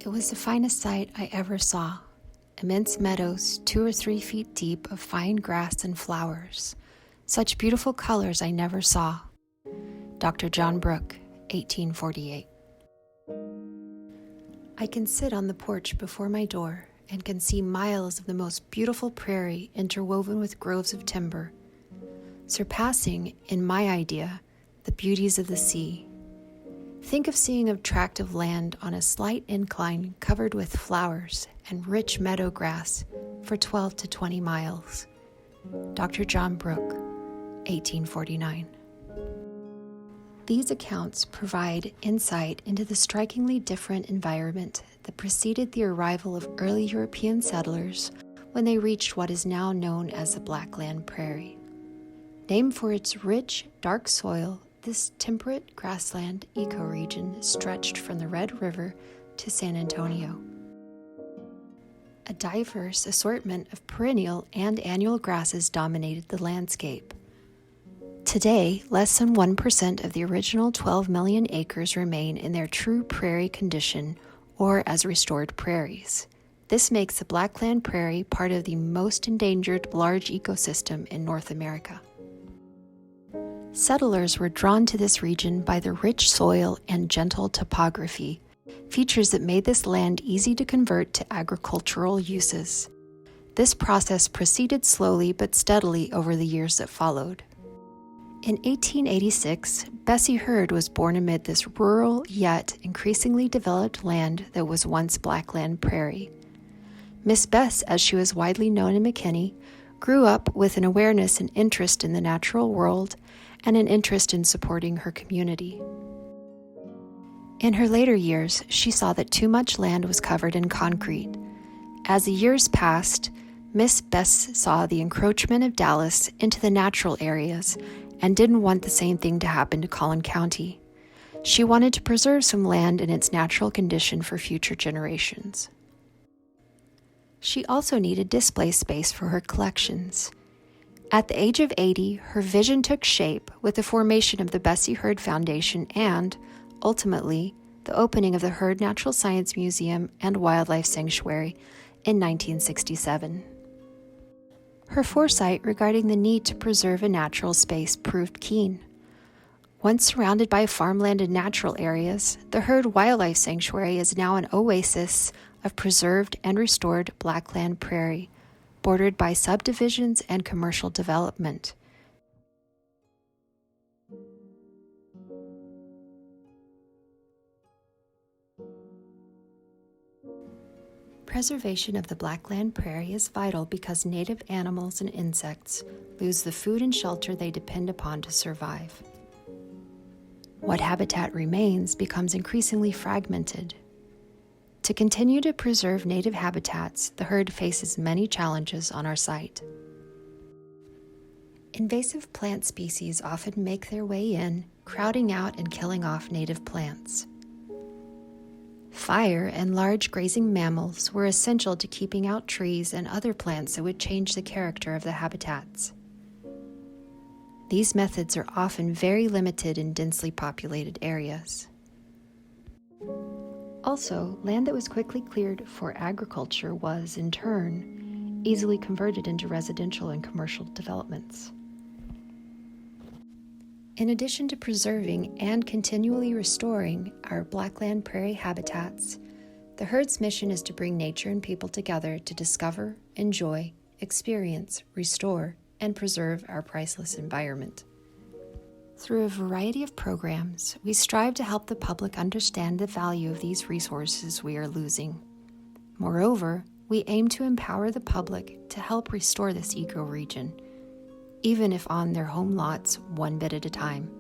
It was the finest sight I ever saw. Immense meadows, 2 or 3 feet deep of fine grass and flowers. Such beautiful colors I never saw. Dr. John Brooke, 1848. I can sit on the porch before my door and can see miles of the most beautiful prairie interwoven with groves of timber, surpassing, in my idea, the beauties of the sea. Think of seeing a tract of land on a slight incline covered with flowers and rich meadow grass for 12 to 20 miles. Dr. John Brooke, 1849. These accounts provide insight into the strikingly different environment that preceded the arrival of early European settlers when they reached what is now known as the Blackland Prairie. Named for its rich, dark soil, this temperate grassland ecoregion stretched from the Red River to San Antonio. A diverse assortment of perennial and annual grasses dominated the landscape. Today, less than 1% of the original 12 million acres remain in their true prairie condition or as restored prairies. This makes the Blackland Prairie part of the most endangered large ecosystem in North America. Settlers were drawn to this region by the rich soil and gentle topography, features that made this land easy to convert to agricultural uses. This process proceeded slowly but steadily over the years that followed. In 1886, Bessie Heard was born amid this rural yet increasingly developed land that was once Blackland Prairie. Miss Bess, as she was widely known in McKinney, grew up with an awareness and interest in the natural world and an interest in supporting her community. In her later years, she saw that too much land was covered in concrete. As the years passed, Miss Bess saw the encroachment of Dallas into the natural areas and didn't want the same thing to happen to Collin County. She wanted to preserve some land in its natural condition for future generations. She also needed display space for her collections. At the age of 80, her vision took shape with the formation of the Bessie Heard Foundation and, ultimately, the opening of the Heard Natural Science Museum and Wildlife Sanctuary in 1967. Her foresight regarding the need to preserve a natural space proved keen. Once surrounded by farmland and natural areas, the Heard Wildlife Sanctuary is now an oasis of preserved and restored Blackland Prairie, bordered by subdivisions and commercial development. Preservation of the Blackland Prairie is vital because native animals and insects lose the food and shelter they depend upon to survive. What habitat remains becomes increasingly fragmented. To continue to preserve native habitats, the Heard faces many challenges on our site. Invasive plant species often make their way in, crowding out and killing off native plants. Fire and large grazing mammals were essential to keeping out trees and other plants that would change the character of the habitats. These methods are often very limited in densely populated areas. Also, land that was quickly cleared for agriculture was, in turn, easily converted into residential and commercial developments. In addition to preserving and continually restoring our Blackland Prairie habitats, the Heard's mission is to bring nature and people together to discover, enjoy, experience, restore, and preserve our priceless environment. Through a variety of programs, we strive to help the public understand the value of these resources we are losing. Moreover, we aim to empower the public to help restore this ecoregion, even if on their home lots one bit at a time.